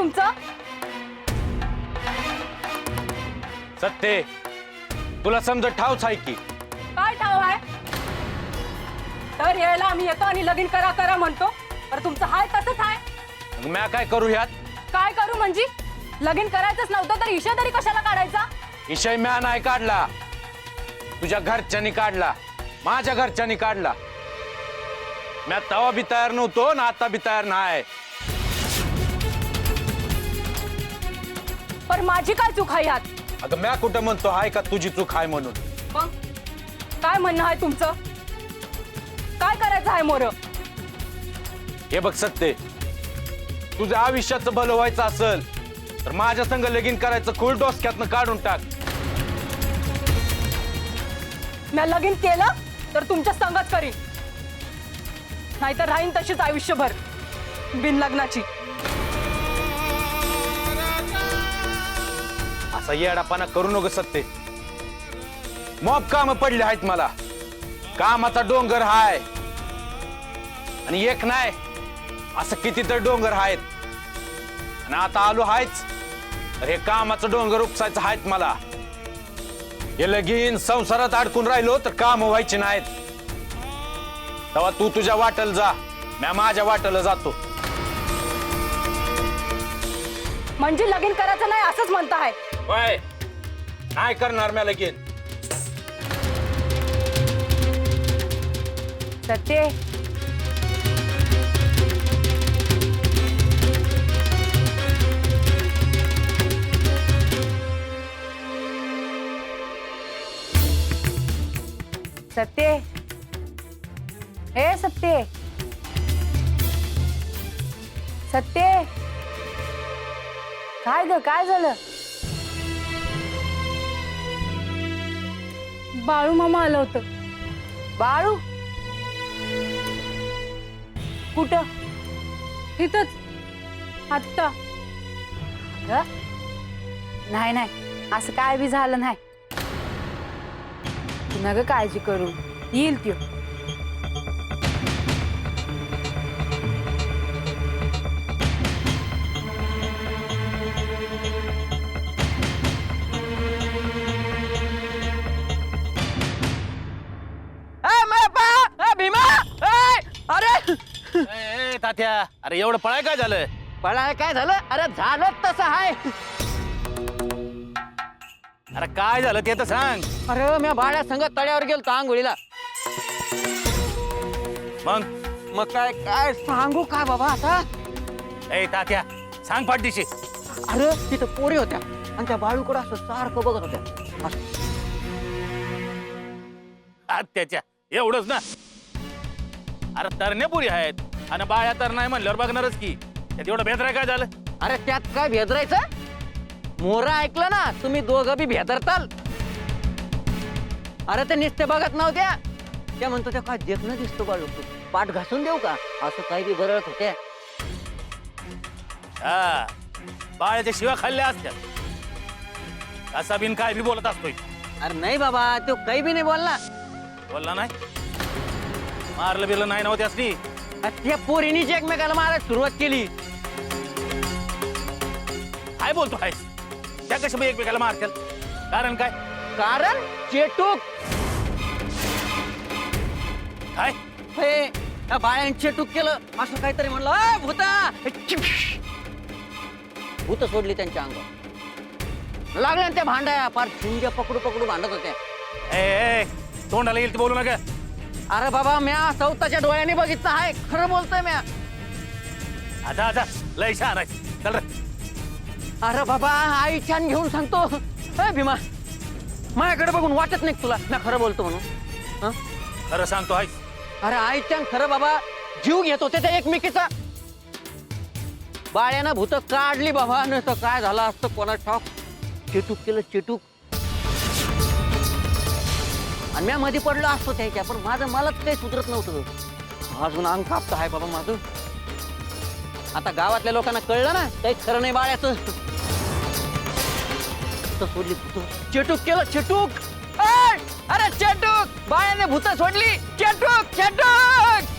तुमचं? सत्ते तुला समजा ठावच आहे की. काय ठाव आहे? तर यायला आम्ही येतो आणि लगीन करा करा म्हणतो, तर तुमचं हाय तसंच आहे. मग म्या काय करू ह्यात? काय करू म्हणजे? लगीन करायचंच नव्हतं तर इशा तरी कशाला काढायचा? विषय म्या नाही काढला, तुझ्या घरच्यांनी काढला, माझ्या घरच्यांनी काढला. म्या तवा बी तयार नव्हतो ना आता बी तयार नाही. पण माझी काय चूक आहे ह्यात? अगं म्या कुठं म्हणतो हाय का तुझी चूक आहे म्हणून. मग काय म्हणणं आहे तुमचं? काय करायचं आहे मोर? हे बघ सत्ते, तुझ्या आयुष्याचं भलं व्हायचं असेल तर माझ्या संग लगीन करायचं खूळ डोसक्यातनं काढून टाक. मी लगीन केलं तर तुमच्या संगच करीन, नाहीतर राहीन तशीच आयुष्यभर बिन लग्नाची. असा येडापणा करू नको सत्ते. मॉब काम पडले आहेत मला, कामाचा डोंगर हाय आणि एक नाही असं किती तर डोंगर आहेत. आणि आता आलो हायच तर हे कामाचं डोंगर उपसायचं आहेत मला. हे लगीन संसारात अडकून राहिलो तर काम व्हायचे नाहीत. तेव्हा तू तुझ्या वाटेल जा, मी माझ्या वाटेला जातो. म्हणजे लगीन करायचं नाही असंच म्हणताय? होय, नाही करणार मी लगीन. सत्य, सत्य, हे सत्य, सत्य, काय ग काय झालं? बाळू मामा आलं होतं. बाळू कुठं? इथंच आत्ता. नाही नाही असं काय बी झालं नाही. तू नका काळजी करू, येईल त्यो. अरे तात्या, अरे एवढं पळाय काय झालं? पळाय काय झालं? अरे झालं तसं आहे. अरे काय झालं ते तर सांग. अरे मी बाळ्या संग तळ्यावर गेलतो आंघोळीला. मग काय काय सांगू काय बाबा आता? ए तात्या सांग पाठदिशी. अरे तिथं पोरी होत्या आणि त्या बाळूकडे असं सारखं बघत होत्या. त्याच्या एवढंच ना? अरे तरण्यापुरी आहेत आणि बाळ्या तर नाही म्हणल्यावर बघणारच की. त्यात एवढं भेदराय काय झालं? अरे त्यात काय भेदरायचं? मोरा ऐकलं ना, तुम्ही दोघं बी भेदरताल. अरे ते नुसते बघत नव्हत्या, त्या म्हणतो त्या काय देखणं दिसतो बाळू, पाठ घासून देऊ का असं काही बी बरळत होत्या. हा, बाळ्याच्या शिवा खाल्ल्या असत्या. असा बिन काय बी बोलत असतोय. अरे नाही बाबा, तो काही बी नाही बोलला. बोलला नाही? मारलं बिरलं नाही नव्हते असली? त्या पोरीनीच एकमेकाला मारायला सुरुवात केली. काय बोलतो आहे? त्या कशा एकमेकाला मारतील? कारण काय? कारण चेटूक. काय? हे त्या बाळ्याने चेटूक केलं असं काहीतरी म्हणलं. "अय, भूता!" भूत सोडली त्यांच्या अंगावर. लागल्या त्या भांड्या पार झिंग्या पकडू पकडू भांडत होत्या. ए तोंडाला येईल ते बोलू नका. अरे बाबा, म्या सौताच्या डोळ्याने बघितलं आहे, खरं बोलतोय म्या. आता आता लय छान आहे. चल रे. अरे बाबा, आई छान घेऊन सांगतो. ए भीमा, माझ्याकडे बघून वाटत नाही तुला मी खरं बोलतो म्हणून? हं? खरं सांगतो आहे. अरे आई छान खरं बाबा, जीव घेत होते त्या एकमेकीचा. बाळ्यानं भूत काढली बाबा, न तर काय झालं असतं कोणा ठाऊक. चेटूक केलं चेटूक. आणि म्या मध्ये पडलो असतो त्याच्या, पण माझं मलाच काही सुधरत नव्हतं. अजून अंग कापत आहे बाबा माझं. आता गावातल्या लोकांना कळलं ना काही खरं नाही बाळ्याचं. सोडली भूत, चेटूक केलं चेटूक. अरे चेटूक, बाळ्याने भूत सोडली. चेटूक चेटूक.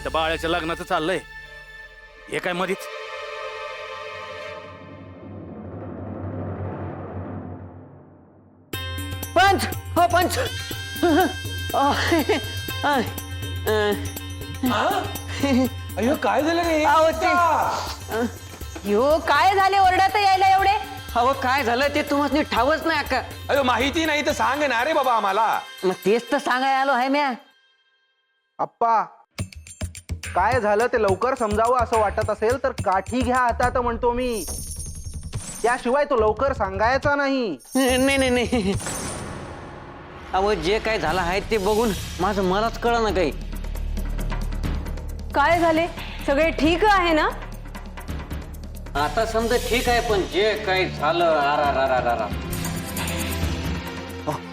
त्या बाळ्याच्या लग्नाचं चाललंय हे काय मधीच. पंच हो पंच अयो काय झालं रे? यो काय झाले ओरडत यायला एवढे? अहो काय झालं ते तुम्हाला ठावच नाही अक्का. अयो माहिती नाही तर सांग ना रे बाबा आम्हाला. मग तेच तर सांगायला आलो आहे म्या. अप्पा काय झालं ते लवकर समजावं असं वाटत असेल तर काठी घ्या हातात म्हणतो मी. त्याशिवाय तो लवकर सांगायचा नाही. नाही नाही नाही अहो जे काय झालं आहे ते बघून माझं मलाच कळ ना काही. काय झाले? सगळे ठीक आहे ना? आता समजा ठीक आहे पण जे काही झालं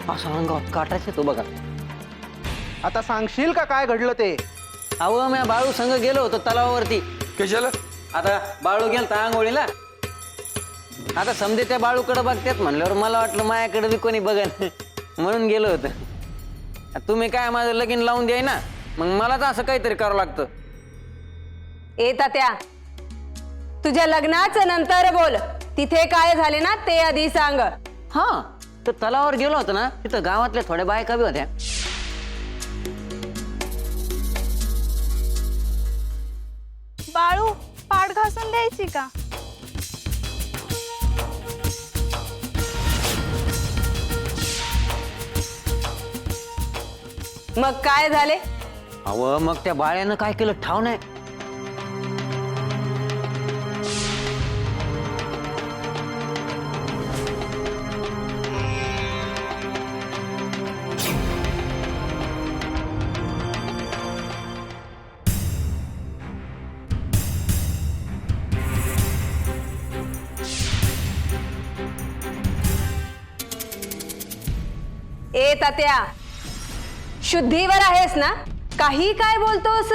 असं अंगावर काटायचं तो बघा. आता सांगशील का काय घडलं ते? अहो मी बाळू संग गेलो होतो तलावावरती. कशाला? आता बाळू गेलता आंघोळीला. आता समजे त्या बाळूकडे बघतात म्हणल्यावर मला वाटलं माझ्याकडे बी कोणी बघन म्हणून गेलो होतं. तुम्ही काय माझं लगीन लावून द्याय ना मग मला तर असं काहीतरी करावं लागतं. ए तात्या, तुझ्या लग्नाचं नंतर बोल. तिथे काय झाले ना ते आधी सांग. हा तर तलावावर गेलो होतो ना तिथं गावातल्या थोड्या बायका बी होत्या. बाळू पाठ घासून द्यायची का? मग काय झाले? अहो मग त्या बाळ्यानं काय केलं ठाव नाही. ए तात्या, शुद्धीवर आहेस ना? काही काय बोलतोस?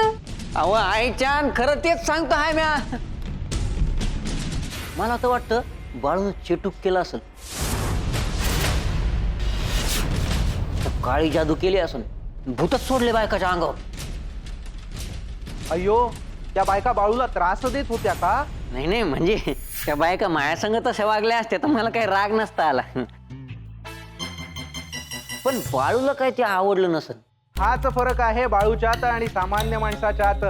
अहो आईच्यान खरं तेच सांगतो आहे म्या. मला तर वाटतं बाळून चेटूक केलं असेल. काळी जादू केली असेल. भूतच सोडले बायकाच्या अंगावर. अय्यो त्या बायका बाळूला त्रास देत होत्या का? नाही नाही म्हणजे त्या बायका माया संग तशा वागल्या असत्या तर मला काही राग नसता आला. पण बाळूला काय ते आवडलं नसेल. हाच फरक आहे बाळूच्यात आणि सामान्य माणसाच्यात.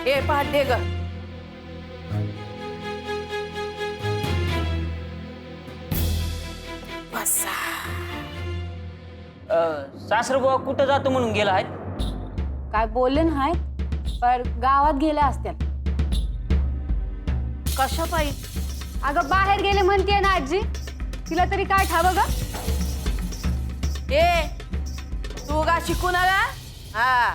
ए पाठ दे ग. सासरबुवा कुठं जातो म्हणून गेला आहे? काय बोलले नाही पर गावात गेल्या असत्या. कशा पायी? अगं बाहेर गेले म्हणते ना आजी. तिला तरी काय ठाव ग? ए तू का शिकून आला? हा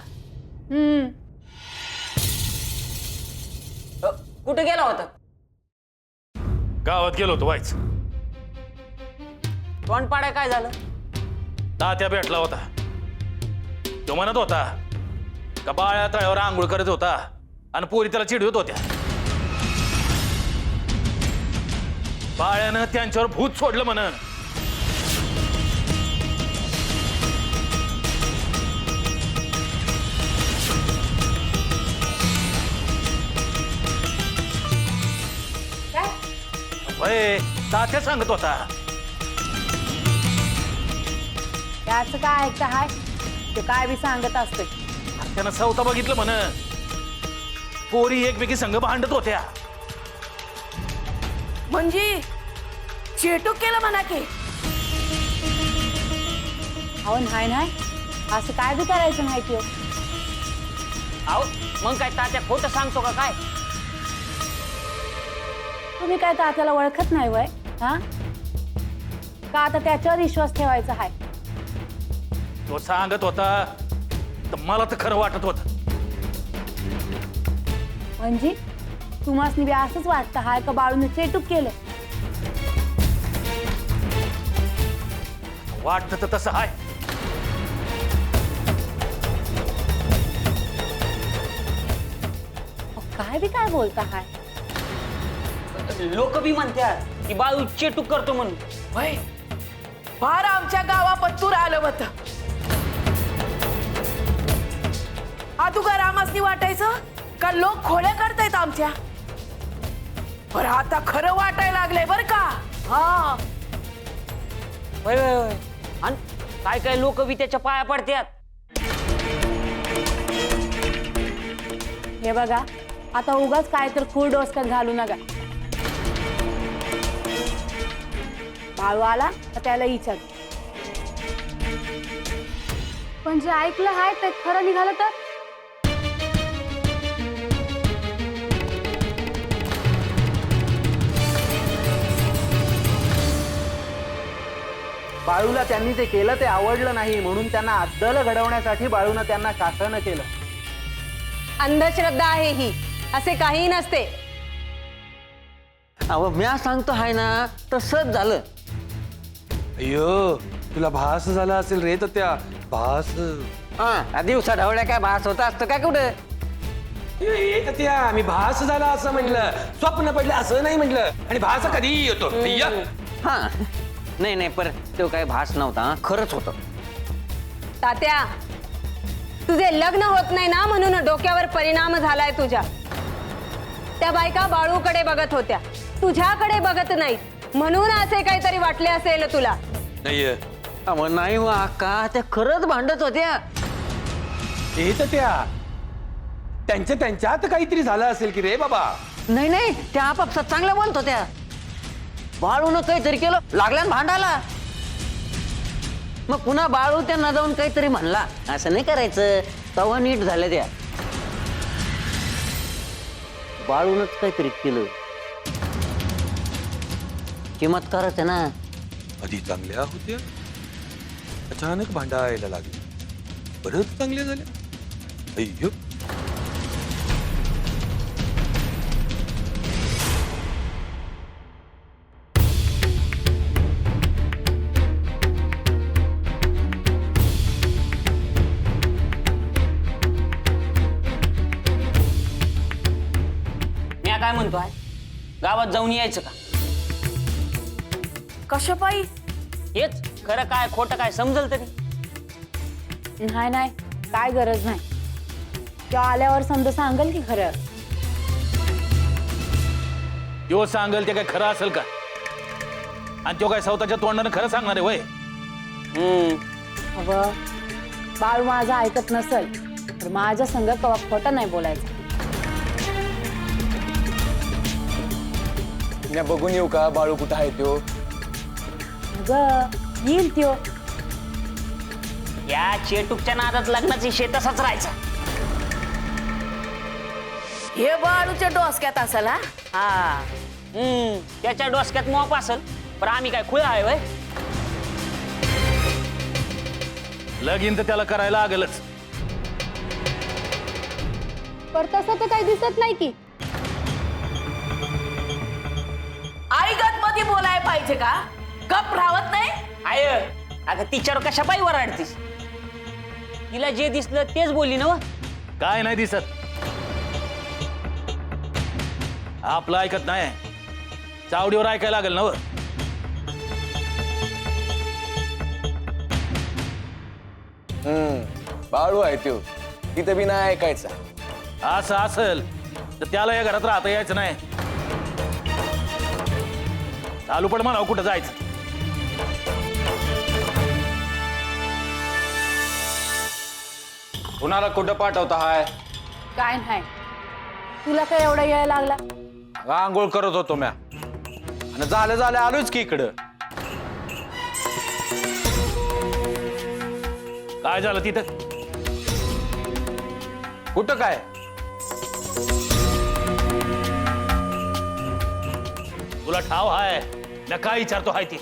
कुठे गेला होता? गावात गेलो होतो व्हायच. तोंड पाडाय काय झालं? तात्या भेटला होता. तो म्हणत होता का बाळ्या तळ्यावर आंघोळ करत होता आणि पोरी त्याला चिडवत होत्या. बाळ्यानं त्यांच्यावर भूत सोडलं म्हण. होय तात्या सांगत होता. त्याचं काय ऐकतं हाय? ते काय बी सांगत असते. त्यानं सवता बघितलं म्हण. पोरी एकमेकी संघ भांडत होत्या. म्हणजे चेटूक केलं म्हणा की. अहो नाही नाही असं काय बी करायचं नाही की. अहो मग काय तात्या खोटं सांगतो का काय? तुम्ही काय तात्याला ओळखत नाही वय? हा का आता त्याच्यावर विश्वास ठेवायचा आहे? तो सांगत होता तर मला तर खरं वाटत होत. म्हणजे तुम्हाला बी असंच वाटतं हाय का बाळूने चेटूक केलं? वाटत तर तसं आहे. काय बी काय बोलता हाय? लोक बी म्हणतात की बाळू चेटूक करतो म्हणून. वय फार आमच्या गावापत्तूर आलं होतं. तुका रामासनी वाटायचं का लोक खोड्या करतायत आमच्या, पण आता खरं वाटायला लागलंय बर का. हा होय होय होय. आणि काय काय लोक बी त्याच्या पाया पडतात. हे बघा, आता उगाच काय तर खूळ डोसक्यात घालू नका. बाळू आला तर त्याला विचार. पण जे ऐकलं आहे ते खरं निघालं तर बाळूला त्यांनी जे केलं ते आवडलं नाही, म्हणून त्यांना अद्दल घडवण्यासाठी बाळूनं त्यांना शासन केलं. अंधश्रद्धा आहे ही, असे काही नसते. अहो म्या सांगतो हाय ना, तसंच झालं. अय्यो तुला भास झाला असेल रे, तर त्या भास हा दिवसा ढवळ्या काय भास होता असतं काय कुठं. त्या मी भास झाला असं म्हटलं, स्वप्न पडलं असं नाही म्हटलं. आणि भास कधी येतो अय्या. हा नाही नाही, पर तो काय भास नव्हता, खरंच होतं. तात्या, तुझे लग्न होत नाही ना म्हणून डोक्यावर परिणाम झालाय तुझ्या. त्या बायका बाळूकडे बघत होत्या, तुझ्याकडे बघत नाही, म्हणून असे काहीतरी वाटले असेल तुला. नाही अहो नाही हो अक्का, त्या खरंच भांडत होत्या. हे तर त्यांच्या त्यांच्यात काहीतरी झालं असेल की रे बाबा. नाही नाही, त्या आपापसात चांगल्या बोलत होत्या. बाळूनं काहीतरी केलं, लागल्या ना भांडायला. मग पुन्हा बाळू त्यांना जाऊन काहीतरी म्हणला, असं नाही करायचं, तेव्हा नीट झाल्या त्या. बाळूनच काहीतरी केलं. चमत्कारच आहे ना. आधी चांगल्या होत्या, अचानक भांडायला लागले, परत चांगल्या झाल्या. अय्यो मी काय म्हणतोय, गावात जाऊन यायचं का? कशा पायी? हेच खरं काय खोटं काय समजल तरी. नाही नाही, काय गरज नाही. तो आल्यावर समजा सांगेल की खरं. तो सांगेल ते काय खरं असेल का? आणि तो काय स्वतःच्या तोंडानं खरं सांगणार आहे वय? अगं, बाळू माझं ऐकत नसल तर माझ्या संग कवा खोटं नाही बोलायचं. मी बघून येऊ का बाळू कुठं आहे तो? अगं, येईल त्यो. या चेटूकच्या नादात लग्नाची शेत तसाच राहायचा. हे बाळूच्या डोसक्यात असेल. हा त्याच्या डोसक्यात मोप असेल, पण आम्ही काय खुळ आहे वय? लगीन तर त्याला करायला लागलच. पर तसं तर काही दिसत नाही की. आईगत मध्ये बोलाय पाहिजे का? गप राहत नाही. आय अगं तिच्यावर कशा पायी वराडतीस? तिला जे दिसलं तेच बोलली ना. काय नाही दिसत, आपलं ऐकत नाही, चावडीवर ऐकायला लागेल ना. बाळू आहे तो, तिथं बी नाही ऐकायचा. असं असेल तर त्याला या घरात राहता यायचं नाही. चालू पण म्हणा कुठं जायचं. कुणाला कुठं पाठवता हाय? काय नाही, तुला काय एवढा येळ लागला? आंघोळ करत होतो म्या, आणि झालं झालं आलोच की इकडं. काय झालं तिथं? कुठं काय? तुला ठाव हाय मी काय विचारतो हाय ती?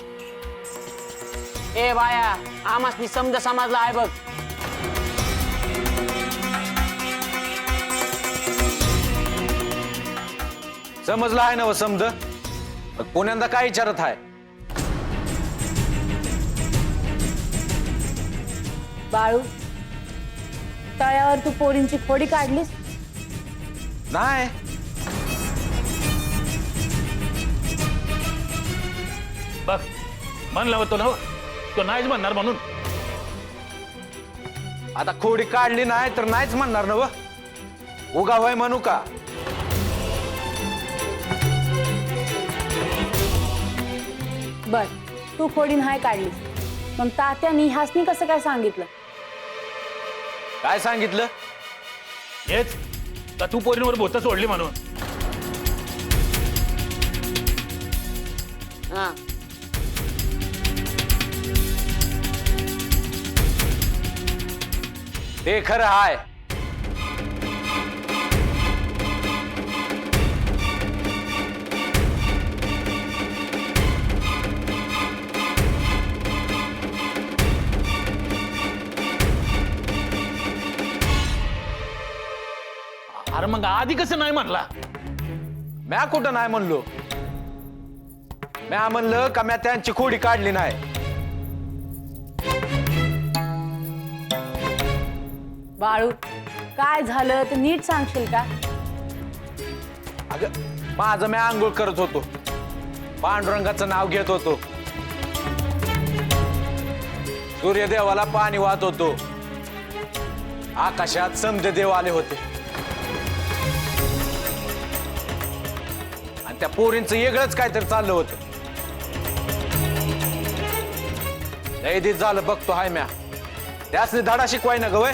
ए बाया, आमासनी समज समाजला आहे बघ. समजलं आहे ना व समज? पुण्यांदा काय विचारत आहे? बाळू, तळ्यावर तू पोरींची खोडी काढलीस? नाही. बघ म्हणलं होतं ना, तो नाहीच म्हणणार म्हणून. आता खोडी काढली नाही तर नाहीच म्हणणार ना व. उगा होय म्हणू का? बर तू खोडी नाही काढली, मग तात्यानी ह्यासनी कसं काय सांगितलं? काय सांगितलं? हेच का तू पोरींवर बोच सोडली म्हणून. हा ते खरं हाय. अरे मग आधी कसं नाही म्हणला? म्या कुठं नाही म्हणलो. म्या म्हणलं का म्या त्यांची खोडी काढली नाही. बाळू काय झालं ते नीट सांगशील का? अगं माझं मी आंघोळ करत होतो, पांडुरंगाचं नाव घेत होतो, सूर्यदेवाला पाणी वाहत होतो, आकाशात समजे देव आले होते आणि त्या पोरींचं वेगळंच काहीतरी चाललं होतं. लय दिस झालं बघतो हाय म्या. त्यासनी धडा शिकवाय ना गवय.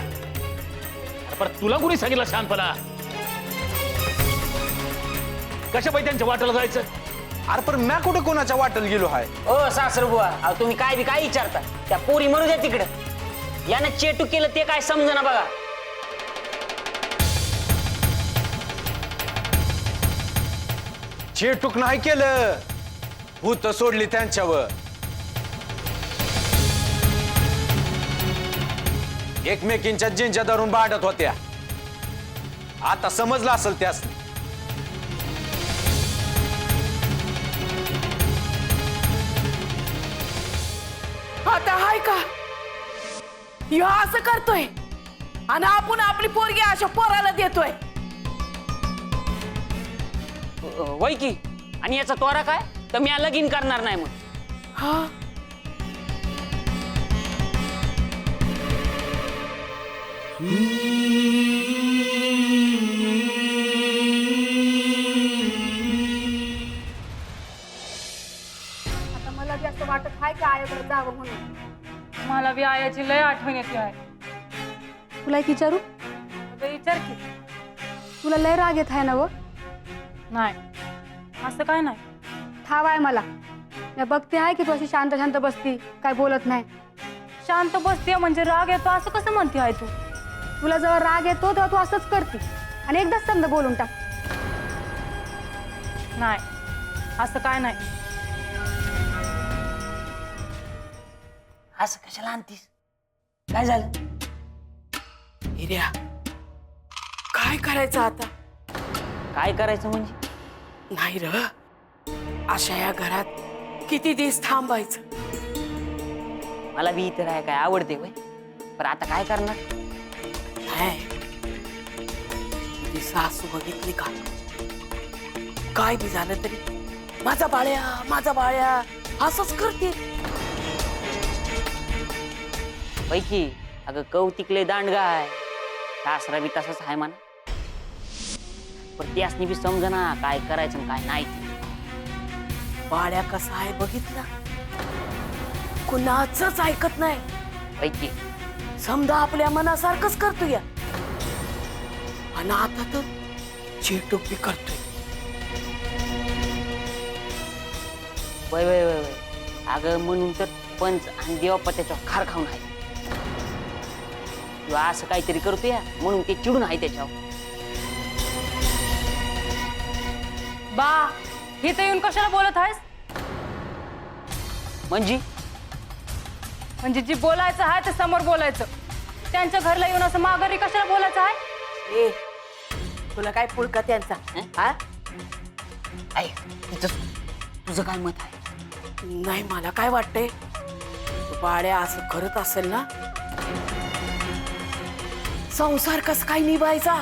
पण तुला कुणी सांगितलं शांतपणा? कशा पाहिजे त्यांच्या वाट्याला जायचं? अरे पण म्या कुठं कोणाच्या वाटेल गेलो हाय? ओ सासरू बुवा, अहो तुम्ही काय बी काय विचारता? त्या पोरी म्हणू द्या तिकडं. यानं चेटू केलं ते काय समजना बघा. चेटूक नाही केलं, भूत सोडली त्यांच्यावर. एकमेकींच्या जिंच्या धरून भांडत होत्या. आता समजलं असेल त्यास. आता हाय का ह्यो असं करतोय आणि आपण आपली पोरगी अशा पोराला देतोय. वय की, आणि याचा तोरा काय तर मी लगीन करणार नाही मग. हा आता मला बी असं वाटत आहे का आईकडे जावं म्हणून. मला बी आयाची लय आठवण येते आहे. तुला एक विचारू? अगं विचार की. तुला लय राग येत आहे ना व? नाही असं काय नाही. ठाव आहे मला. मी बघते आहे की तू अशी शांत शांत बसती, काय बोलत नाही. शांत बसते म्हणजे राग येतो असं कसं म्हणते आहे तू? तुला जेव्हा राग येतो तेव्हा तू असंच करते आणि एकदाच समजा बोलून टाक. नाही असं काय नाही. असं कशाला आणतीस? काय झालं? हिऱ्या काय करायचं आता? काय करायचं म्हणजे? नाही र, अशा या घरात किती दिवस थांबायचं? मला बी इथं राहाय काय आवडते वय, पण आता काय करणार? नाही ती सासू बघितली का, काय बी झालं तरी माझा बाळ्या असंच करते. पैकी अगं कौतिकले दांडगा आहे, सासरा बी तसंच आहे म्हणा. पण त्यासनी बी समजना काय करायचं आणि काय नाही. बाळ्या कसा आहे बघितला, कुणाचंच ऐकत नाही. पैकी समजा आपल्या मनासारखंच करतो या, आणि आता तर चेटूक बी करतोय. वय वय वय वय अगं म्हणून तर पंच आणि देवपत्याच्या खार खाऊन आहे. किंवा असं काहीतरी करतो या म्हणून ते चिडून आहे त्याच्यावर. बा इथं येऊन कशाला बोलत आहेस? म्हणजे जी बोलायचं आहे ते समोर बोलायचं. त्यांच्या घरला येऊन असं माघारी कशाला बोलायचं आहे? ए तुला काय पुळका त्यांचा? हा आहे तुझं काय मत आहे? नाही, मला काय वाटतंय, बाळ्या असं करत असेल ना, संसार कस काय निभायचा